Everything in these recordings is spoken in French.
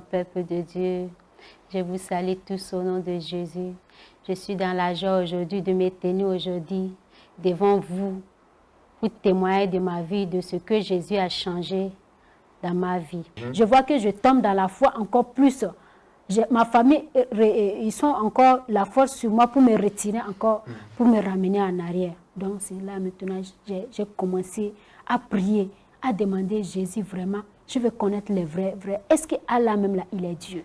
grand peuple de Dieu. Je vous salue tous au nom de Jésus. Je suis dans la joie aujourd'hui de me tenir aujourd'hui devant vous pour témoigner de ma vie, de ce que Jésus a changé dans ma vie. Je vois que je tombe dans la foi encore plus. Ma famille, ils sont encore la force sur moi pour me retirer encore, pour me ramener en arrière. Donc c'est là maintenant j'ai commencé à prier, à demander Jésus vraiment. Je veux connaître les vrais. Est-ce qu'Allah même là, il est Dieu?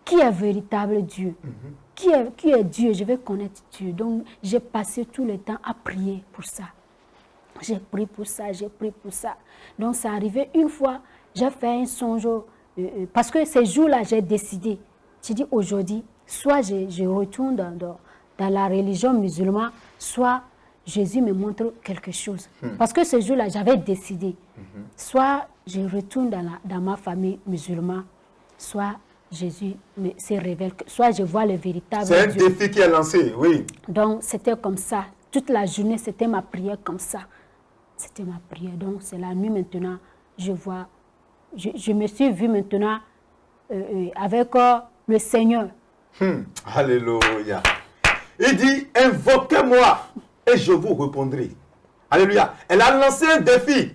Qui est véritable Dieu? Qui est Dieu? Je veux connaître Dieu. Donc j'ai passé tout le temps à prier pour ça. J'ai prié pour ça, j'ai prié pour ça. Donc c'est arrivé une fois, j'ai fait un songe. Parce que ces jours-là, j'ai décidé. J'ai dit aujourd'hui, soit je retourne dans la religion musulmane, soit Jésus me montre quelque chose. Parce que ce jour-là, j'avais décidé. Soit je retourne dans ma famille musulmane, soit Jésus se révèle, soit je vois le véritable Dieu. C'est un défi qui est lancé, oui. Donc c'était comme ça. Toute la journée, c'était ma prière comme ça. C'était ma prière. Donc c'est la nuit maintenant, je vois. Je me suis vue maintenant avec le Seigneur. Alléluia. Il dit, invoquez-moi et je vous répondrai. Alléluia. Elle a lancé un défi.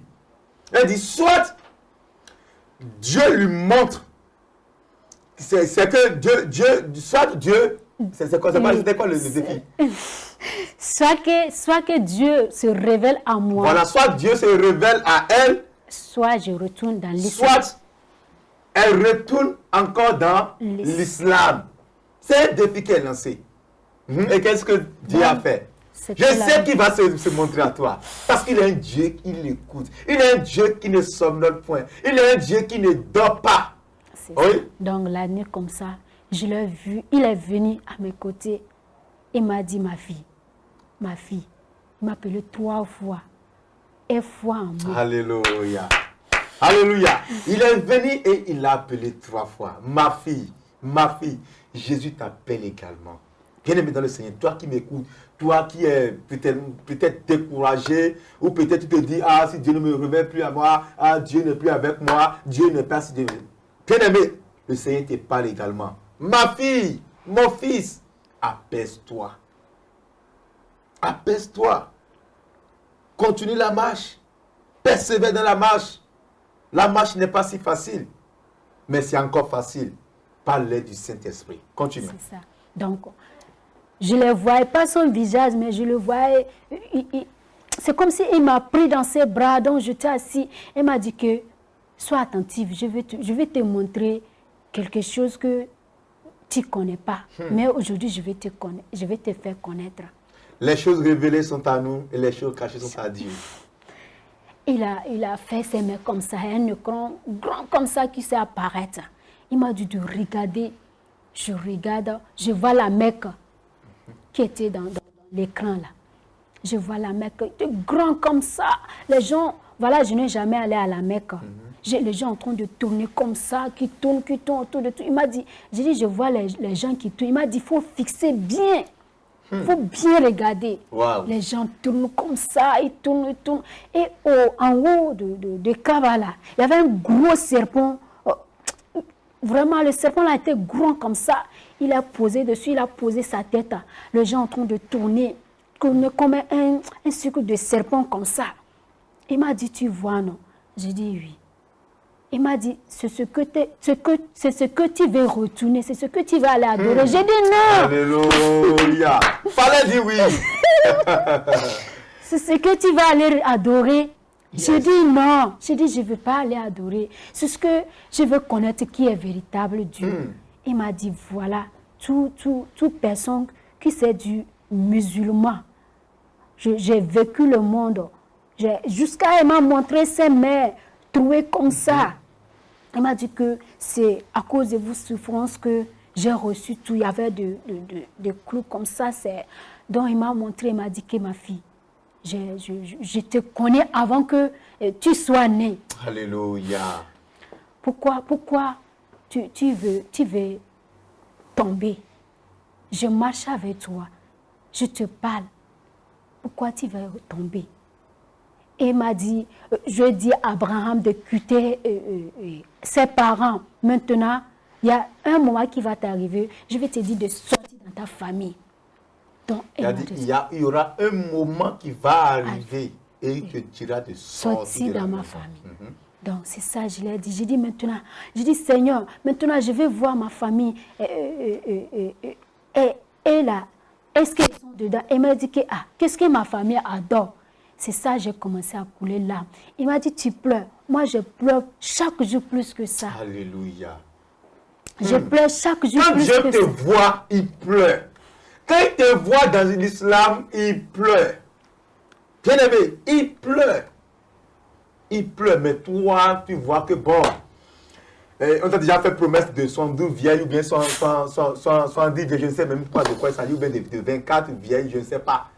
Elle dit, soit Dieu lui montre, c'est que Dieu, soit Dieu, c'était quoi le défi? Soit que Dieu se révèle à moi. Voilà, soit Dieu se révèle à elle, soit je retourne dans l'islam. Soit elle retourne encore dans l'islam. C'est un défi qu'elle a lancé. Et qu'est-ce que Dieu a fait? Je sais qu'il va se montrer à toi. Parce qu'il est un Dieu qui l'écoute. Il est un Dieu qui ne somnole point. Il est un Dieu qui ne dort pas. Oui? Donc la nuit comme ça, je l'ai vu. Il est venu à mes côtés. Il m'a dit, ma fille. Il m'a appelé 3 fois. Et foi en moi. Alléluia. Alléluia. Il est venu et il l'a appelé 3 fois. Ma fille. Jésus t'appelle également. Bien-aimé dans le Seigneur, toi qui m'écoutes, toi qui es peut-être découragé, ou peut-être tu te dis, ah, si Dieu ne me révèle plus à moi, ah, Dieu n'est plus avec moi, Dieu n'est pas si Dieu. Bien-aimé, le Seigneur te parle également. Ma fille, mon fils, apaise-toi. Apaise-toi. Continue la marche. Persévère dans la marche. La marche n'est pas si facile, mais c'est encore facile par l'aide du Saint-Esprit. Continue. C'est ça. Donc, je ne le voyais pas son visage, mais je le voyais. C'est comme s'il m'a pris dans ses bras, donc j'étais assis. Il m'a dit que, sois attentive, je vais te montrer quelque chose que tu ne connais pas. Mais aujourd'hui, je vais te faire connaître. Les choses révélées sont à nous et les choses cachées sont à Dieu. Il a fait ses mains comme ça, un écran grand comme ça qui s'est apparaître. Il m'a dit de regarder. Je regarde, je vois la Mecque qui était dans l'écran là. Je vois la Mecque, grand comme ça. Les gens, voilà, je n'ai jamais allé à la Mecque. Les gens en train de tourner comme ça, qui tournent autour de tout. Il m'a dit, je vois les gens qui tournent. Il m'a dit, il faut fixer bien. Il faut bien regarder. Wow. Les gens tournent comme ça, ils tournent. Et en haut de Kavala, il y avait un gros serpent. Vraiment, le serpent là était grand comme ça. Il a posé dessus, il a posé sa tête. Les gens en train de tourner comme un sucre de serpent comme ça. Il m'a dit, tu vois, non? J'ai dit oui. Il m'a dit, c'est ce que tu veux retourner, c'est ce que tu vas aller adorer. J'ai dit non. Alléluia. Fallait dire oui. C'est ce que tu vas aller adorer. Yes. J'ai dit non. J'ai dit, je ne veux pas aller adorer. C'est ce que je veux connaître qui est véritable Dieu. Il m'a dit, voilà, toute personne qui c'est du musulman. J'ai vécu le monde. Jusqu'à il m'a montré ses mains trouées comme ça. Il m'a dit que c'est à cause de vos souffrances que j'ai reçu tout. Il y avait des clous comme ça. Donc il m'a montré, il m'a dit que ma fille, je te connais avant que tu sois née. Alléluia. Pourquoi tu veux tomber? Je marche avec toi. Je te parle. Pourquoi tu veux tomber? Et il m'a dit, je dis à Abraham de quitter ses parents. Maintenant, il y a un moment qui va t'arriver. Je vais te dire de sortir dans ta famille. Donc, il a dit, il y aura un moment qui va arriver et il te dira de sortir dans ma famille. Donc, c'est ça, je l'ai dit. J'ai dit maintenant, je dis Seigneur, maintenant je vais voir ma famille. Et là, est-ce qu'ils sont dedans? Il m'a dit que, qu'est-ce que ma famille adore? C'est ça, j'ai commencé à couler là. Il m'a dit, tu pleures. Moi, je pleure chaque jour plus que ça. Alléluia. Je pleure chaque jour Quand plus Dieu que te ça. voit, il pleure. Quand il te voit dans l'islam, il pleure. Bien aimé, il pleure. Il pleure, mais toi, tu vois que bon, on t'a déjà fait promesse de 112 vieilles ou bien 110 vieilles, je ne sais même pas de quoi il s'agit, ou bien de 24 vieilles, je ne sais pas.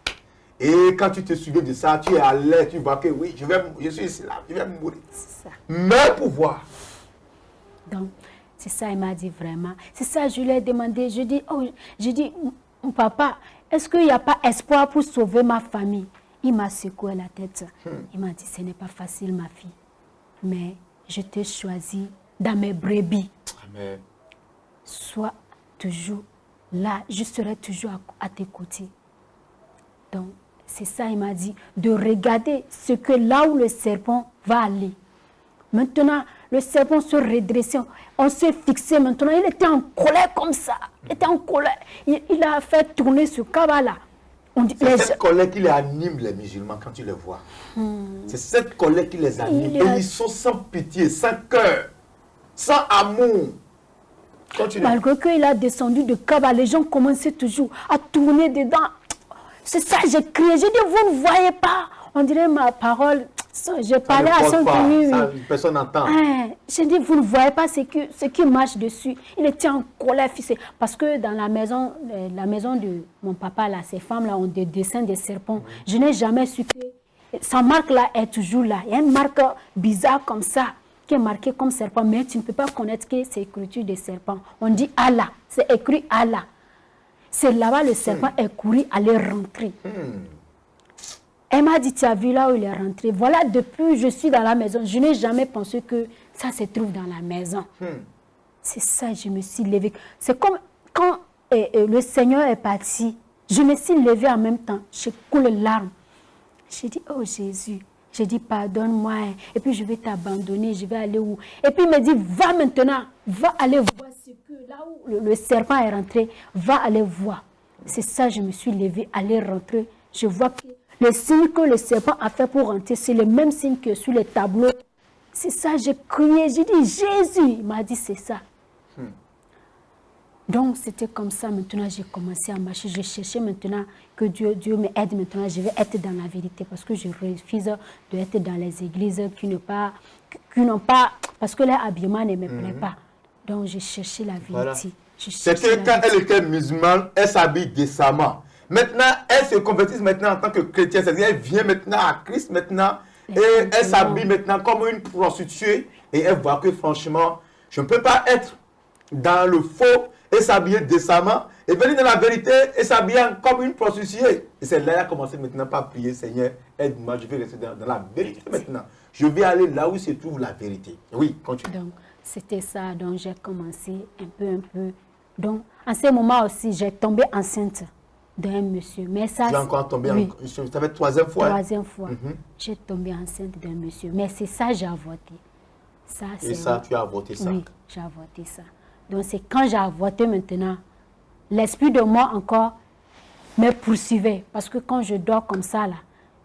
Et quand tu te souviens de ça, tu es à l'aise, tu vois que oui, je suis islam, je vais mourir. C'est ça. Mais pour voir. Donc, c'est ça, il m'a dit vraiment. C'est ça, je lui ai demandé, je dis, papa, est-ce qu'il n'y a pas espoir pour sauver ma famille? Il m'a secoué la tête. Il m'a dit, ce n'est pas facile, ma fille. Mais je t'ai choisi dans mes brebis. Amen. Sois toujours là, je serai toujours à tes côtés. Donc, c'est ça, il m'a dit, de regarder ce que là où le serpent va aller. Maintenant, le serpent se redressait, on s'est fixé maintenant, il était en colère comme ça. Il était en colère. Il a fait tourner ce cabas-là. C'est cette colère qui les anime, les musulmans, quand tu les vois. C'est cette colère qui les anime. Et ils sont sans pitié, sans cœur, sans amour. Malgré qu'il a descendu de cabas, les gens commençaient toujours à tourner dedans. C'est ça, j'ai crié, j'ai dit, vous ne voyez pas. On dirait ma parole, j'ai parlé à son tenue. Personne n'entend. J'ai dit, vous ne voyez pas ce qui marche dessus. Il était en colère, fils. Parce que dans la maison de mon papa, là, ces femmes-là ont des dessins des serpents. Je n'ai jamais su que sa marque-là est toujours là. Il y a une marque bizarre comme ça, qui est marquée comme serpent, mais tu ne peux pas connaître que c'est écriture des serpents. On dit Allah, c'est écrit Allah. C'est là-bas le serpent est couru, aller rentrer. Elle m'a dit, tu as vu là où il est rentré. Voilà, depuis je suis dans la maison, je n'ai jamais pensé que ça se trouve dans la maison. C'est ça, je me suis levée. C'est comme quand le Seigneur est parti, je me suis levée en même temps. Je coule les larmes. J'ai dit, oh Jésus. J'ai dit, pardonne-moi. Et puis je vais t'abandonner, je vais aller où? Et puis il me dit, va maintenant, va aller voir ce que là où le serpent est rentré, va aller voir. C'est ça, je me suis levée, aller rentrer. Je vois que le signe que le serpent a fait pour rentrer, c'est le même signe que sur les tableaux. C'est ça, j'ai crié, j'ai dit, Jésus. Il m'a dit, c'est ça. Donc, c'était comme ça. Maintenant, j'ai commencé à marcher. Je cherchais maintenant que Dieu me aide. Maintenant, je vais être dans la vérité parce que je refuse d'être dans les églises qui n'ont pas... Parce que leur habillement ne me plaît pas. Donc, j'ai cherché la vérité. Voilà. C'était quand elle était musulmane, elle s'habille décemment. Maintenant, elle se convertit maintenant en tant que chrétienne. C'est-à-dire, elle vient maintenant à Christ maintenant. Et elle s'habille maintenant comme une prostituée. Et elle voit que franchement, je ne peux pas être dans le faux et s'habiller décemment, et venir dans la vérité et s'habiller comme une prostituée. Et c'est là qu'elle a commencé maintenant par prier, Seigneur, aide-moi, je vais rester dans la vérité maintenant. Je vais aller là où se trouve la vérité. Oui, continue. Donc, c'était ça. Donc, j'ai commencé un peu. Donc, en ce moment aussi, j'ai tombé enceinte d'un monsieur. Mais ça, tu es encore tombé ça fait la troisième fois? Troisième fois. J'ai tombé enceinte d'un monsieur. Mais c'est ça, j'ai avorté. Et ça, tu as avorté ça? Oui, j'ai avorté ça. Donc, c'est quand j'ai avorté maintenant, l'esprit de moi encore me poursuivait. Parce que quand je dors comme ça, là,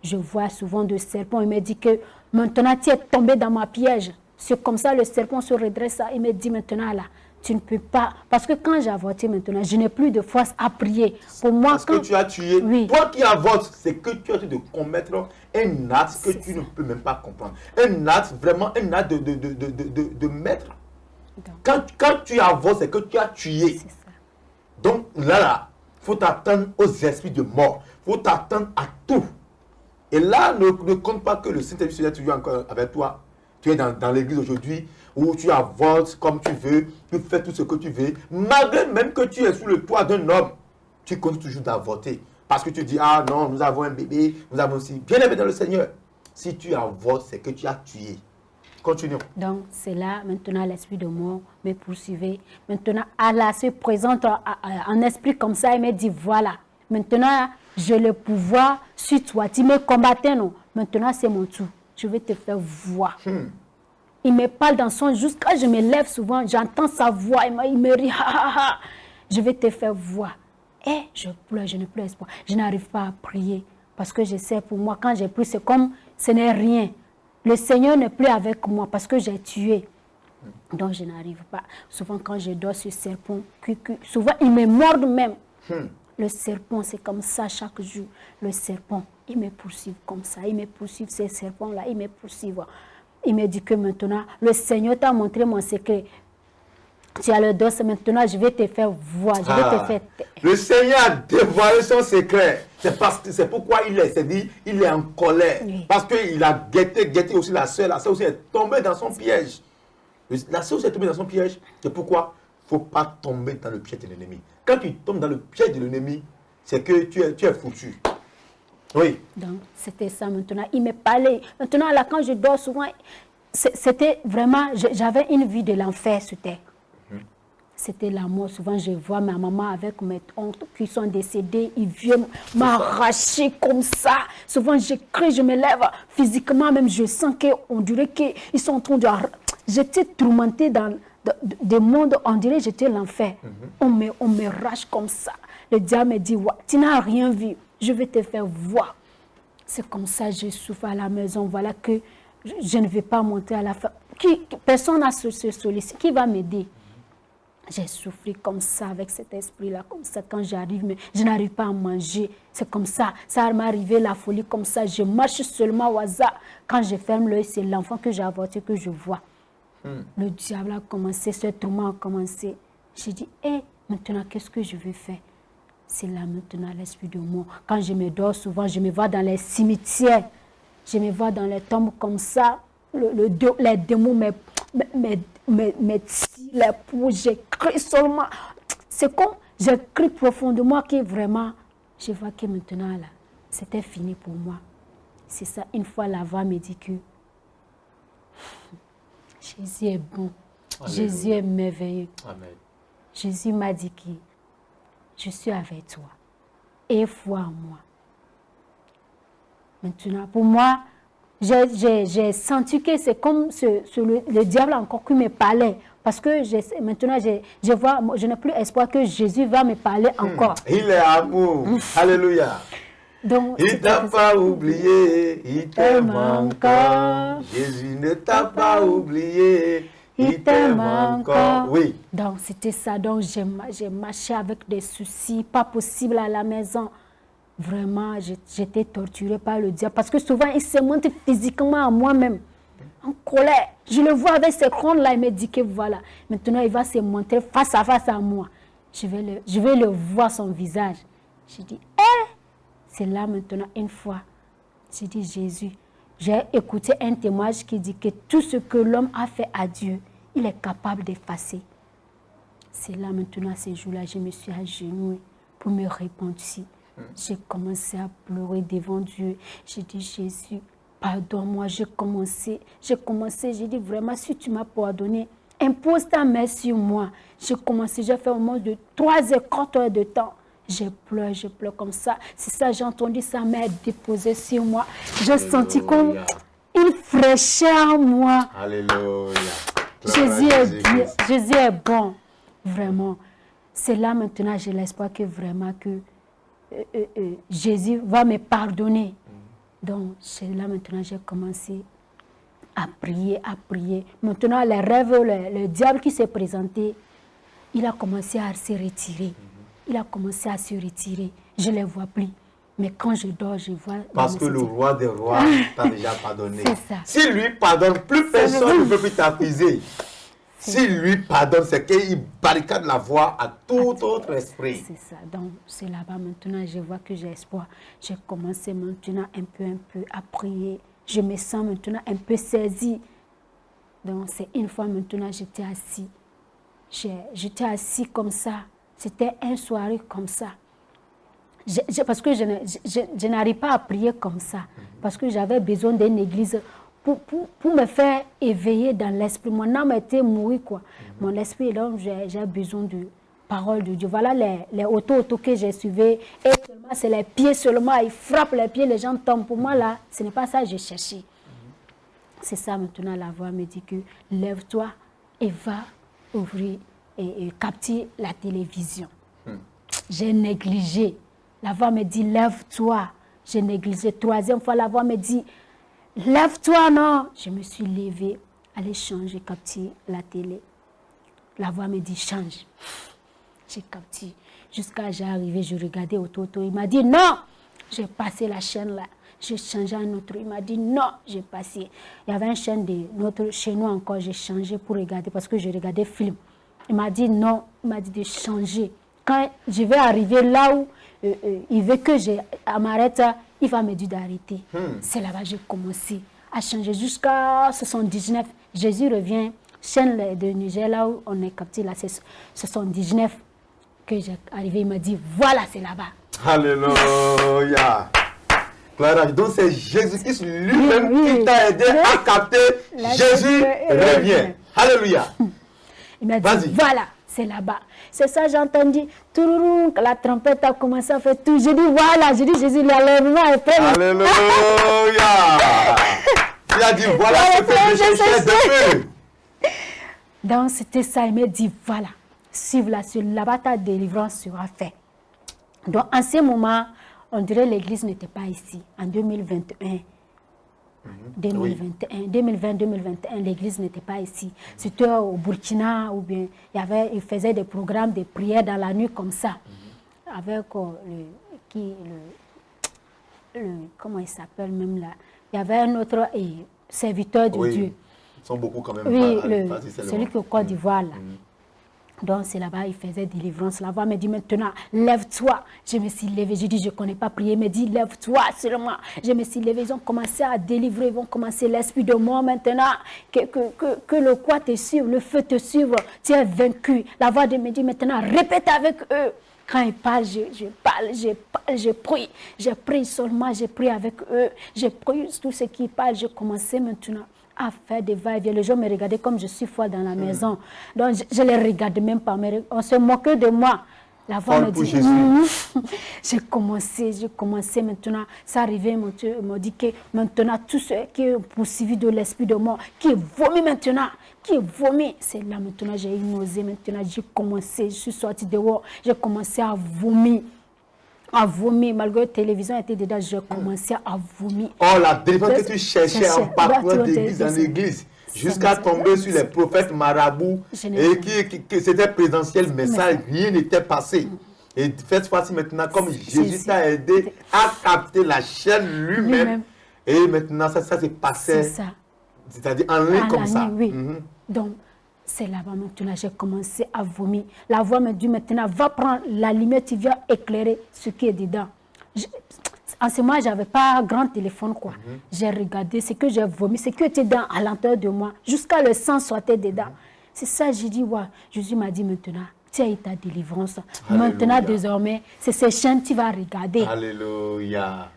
je vois souvent de serpents. Il me dit que maintenant, tu es tombé dans ma piège. C'est comme ça, le serpent se redresse. Il me dit maintenant, là, tu ne peux pas. Parce que quand j'ai avorté maintenant, je n'ai plus de force à prier. Pour moi, parce que tu as tué. Oui. Toi qui avortes, c'est que tu as de commettre un acte que tu ne peux même pas comprendre. Un acte, vraiment, un acte de maître. Quand tu avortes, c'est que tu as tué. Donc là, il faut t'attendre aux esprits de mort. Il faut t'attendre à tout. Et là, ne compte pas que le Saint-Esprit est toujours encore avec toi. Tu es dans l'église aujourd'hui où tu avortes comme tu veux, tu fais tout ce que tu veux. Malgré même que tu es sous le toit d'un homme, tu continues toujours d'avorter. Parce que tu dis, ah non, nous avons un bébé, nous avons aussi. Bien aimé dans le Seigneur. Si tu avortes, c'est que tu as tué. Continuons. Donc, c'est là, maintenant, l'esprit de mort me poursuivait. Maintenant, Allah se présente en esprit comme ça et me dit, voilà, maintenant, j'ai le pouvoir sur toi. Tu me combattais, non? Maintenant, c'est mon tour. Je vais te faire voir. Il me parle dans son... Jusqu'à je me lève souvent, j'entends sa voix, il me rit, ha, ha, ha. Je vais te faire voir. Et je pleure, je n'ai plus espoir. Je n'arrive pas à prier. Parce que je sais, pour moi, quand j'ai pris, c'est comme ce n'est rien. Le Seigneur n'est plus avec moi parce que j'ai tué. Donc, je n'arrive pas. Souvent, quand je dors sur serpent, souvent, il me mord même. Le serpent, c'est comme ça chaque jour. Le serpent, il me poursuit comme ça. Il me poursuit, ces serpents-là, il me poursuit. Il me dit que maintenant, le Seigneur t'a montré mon secret. Tu as le dos, maintenant, je vais te faire voir. Je vais te faire... Le Seigneur a dévoilé son secret. C'est pourquoi il est en colère. Oui. Parce qu'il a guetté aussi la sœur. La sœur aussi est tombée dans son piège. La sœur aussi est tombée dans son piège. C'est pourquoi il ne faut pas tomber dans le piège de l'ennemi. Quand tu tombes dans le piège de l'ennemi, c'est que tu es foutu. Oui. Donc, c'était ça maintenant. Il me parlait. Maintenant, là, quand je dors souvent, c'était vraiment... J'avais une vie de l'enfer sur terre. C'était la mort. Souvent, je vois ma maman avec mes oncles qui sont décédés. Ils viennent m'arracher comme ça. Souvent, je crie, je me lève. Physiquement, même, je sens qu'on dirait qu'ils sont en train de... J'étais tourmentée dans des mondes, on dirait que j'étais l'enfer. On me rache comme ça. Le diable me dit, ouais, tu n'as rien vu. Je vais te faire voir. C'est comme ça que je souffre à la maison. Voilà que je ne vais pas monter à la fin. Personne n'a ce sollicité. Qui va m'aider? J'ai souffert comme ça, avec cet esprit-là, comme ça, quand j'arrive, mais je n'arrive pas à manger. C'est comme ça, ça m'est arrivé la folie comme ça. Je marche seulement au hasard. Quand je ferme l'œil, c'est l'enfant que j'ai avorté que je vois. Le diable a commencé, ce tourment a commencé. J'ai dit, maintenant, qu'est-ce que je vais faire? C'est là maintenant l'esprit de mort. Quand je me dors souvent, je me vois dans les cimetières. Je me vois dans les tombes comme ça. Les démons me tirent les peaux. J'écris seulement. C'est comme j'écris profondément que vraiment, je vois que maintenant, là, c'était fini pour moi. C'est ça, une fois la voix me dit que Jésus est bon. Alléluia. Jésus est merveilleux. Amen. Jésus m'a dit que je suis avec toi. Et foi en moi. Maintenant, pour moi, j'ai senti que c'est comme le diable encore qui me parlait. Parce que maintenant, je n'ai plus espoir que Jésus va me parler encore. Il est amour. Alléluia. Donc, il ne t'a pas oublié, il t'aime encore. Jésus ne t'a pas oublié, il t'aime encore. Oui. Donc, c'était ça. Donc, j'ai marché avec des soucis, pas possible à la maison. Vraiment, j'étais torturée par le diable. Parce que souvent, il se montre physiquement à moi-même, en colère. Je le vois avec ses cornes-là, il me dit que voilà. Maintenant, il va se montrer face à moi. Je vais le voir son visage. Je dis, c'est là maintenant, une fois. J'ai dit, Jésus, j'ai écouté un témoignage qui dit que tout ce que l'homme a fait à Dieu, il est capable d'effacer. C'est là maintenant, ces jours-là, je me suis agenouillée pour me repentir. J'ai commencé à pleurer devant Dieu. J'ai dit, Jésus, pardonne-moi. J'ai commencé, j'ai dit vraiment, si tu m'as pardonné, impose ta main sur moi. J'ai fait au moins de 3 et 4 heures de temps. Je pleure comme ça. C'est ça, j'ai entendu sa main déposer sur moi. J'ai senti comme une fraîcheur en moi. Alléluia. Jésus est bien, Jésus est bon. Vraiment. C'est là maintenant, j'ai l'espoir que vraiment que Jésus va me pardonner. Donc, c'est là maintenant j'ai commencé à prier. Maintenant, les rêves, le diable qui s'est présenté, il a commencé à se retirer. Je ne les vois plus. Mais quand je dors, je vois... Parce que le roi des rois t'a déjà pardonné. C'est ça. S'il lui pardonne, plus personne ne peut plus t'accuser. S'il lui pardonne, c'est qu'il barricade la voie à tout autre esprit. C'est ça. Donc, c'est là-bas maintenant, je vois que j'ai espoir. J'ai commencé maintenant un peu à prier. Je me sens maintenant un peu saisie. Donc, c'est une fois maintenant, j'étais assis. J'étais assis comme ça. C'était une soirée comme ça. Parce que je n'arrive pas à prier comme ça. Parce que j'avais besoin d'une église pour me faire éveiller dans l'esprit. Mon âme était mouillée, quoi. Mon esprit, donc j'ai besoin de parole de Dieu. Voilà les autos que j'ai suivis. Et seulement, c'est les pieds seulement. Ils frappent les pieds, les gens tombent. Pour moi, là, ce n'est pas ça que j'ai cherché. C'est ça, maintenant, la voix me dit que lève-toi et va ouvrir et capter la télévision. J'ai négligé. La voix me dit, lève-toi. J'ai négligé. Troisième fois, la voix me dit, lève-toi, non. Je me suis levée, allez changer, capter la télé. La voix me dit, change. J'ai capté. Jusqu'à j'arrivé, je regardais autour. Il m'a dit, non. J'ai passé la chaîne là. J'ai changé un autre. Il m'a dit, non. J'ai passé. Il y avait une chaîne de notre chez nous encore. J'ai changé pour regarder parce que je regardais film. Il m'a dit, non. Il m'a dit de changer. Quand je vais arriver là où il veut que je m'arrête, il va me dire d'arrêter. C'est là-bas que j'ai commencé à changer jusqu'à 79. Jésus revient, chaîne de Niger, là où on est capté, là, c'est 79 que j'ai arrivé. Il m'a dit, voilà, c'est là-bas. Alléluia. Clara, donc c'est Jésus-Christ lui-même qui t'a aidé à capter. Jésus revient. Alléluia. Il m'a dit, voilà, c'est là-bas. C'est ça, j'ai entendu. La trompette a commencé à faire tout. J'ai dit, voilà, j'ai dit, Jésus, l'enlèvement est prêt. Alléluia. Il a dit, voilà, c'est de Donc, c'était ça. Il m'a dit, voilà, suive là-bas, ta délivrance sera faite. Donc, en ce moment, on dirait que l'église n'était pas ici. En 2021. 2020-2021, l'église n'était pas ici. C'était au Burkina, ou bien il faisait des programmes de prière dans la nuit comme ça. Avec comment il s'appelle même là. Il y avait un autre serviteur de Dieu. Ils sont beaucoup quand même. Oui, celui qui est au Côte d'Ivoire là. Donc c'est là-bas, il faisait délivrance. La voix me dit maintenant, lève-toi. Je me suis levée, j'ai dit, je ne connais pas prier. Il me dit, lève-toi seulement. Je me suis levée, ils ont commencé à délivrer, ils vont commencer l'esprit de moi maintenant. Que le quoi te suive, le feu te suive, tu es vaincu. La voix me dit maintenant, répète avec eux. Quand ils parlent, je parle, je prie. Je prie seulement, je prie avec eux. Je prie tout ce qu'ils parlent. J'ai commencé maintenant à faire des va-et-vient. Les gens me regardaient comme je suis folle dans la maison. Donc, je ne les regarde même pas. On se moquait de moi. La voix me dit, j'ai commencé maintenant. Ça arrivait, il m'a dit que maintenant, tout ce qui est poursuivi de l'esprit de mort, qui vomit maintenant, qui vomit. C'est là maintenant, j'ai eu nausée. Maintenant, j'ai commencé, je suis sortie dehors, j'ai commencé à vomir. Malgré la télévision était dedans, j'ai commencé à vomir. Oh, la délivrance que tu cherchais en parcours d'église en église, jusqu'à tomber sur les prophètes marabouts, et que c'était présentiel, mais ça, rien n'était passé. Et cette fois-ci maintenant, comme Jésus t'a aidé à capter la chaîne lui-même, et maintenant ça s'est passé, c'est-à-dire en ligne comme ça. Oui. Donc, c'est là-bas maintenant, j'ai commencé à vomir. La voix me dit maintenant, va prendre la lumière, tu viens éclairer ce qui est dedans. En ce moment, je n'avais pas un grand téléphone, quoi. J'ai regardé ce que j'ai vomi, ce qui était à l'intérieur de moi, jusqu'à le sang sortait dedans. C'est ça, j'ai dit, ouais. Jésus m'a dit maintenant, tu as eu ta délivrance. Alléluia. Maintenant, désormais, c'est ces chaînes que tu vas regarder. Alléluia.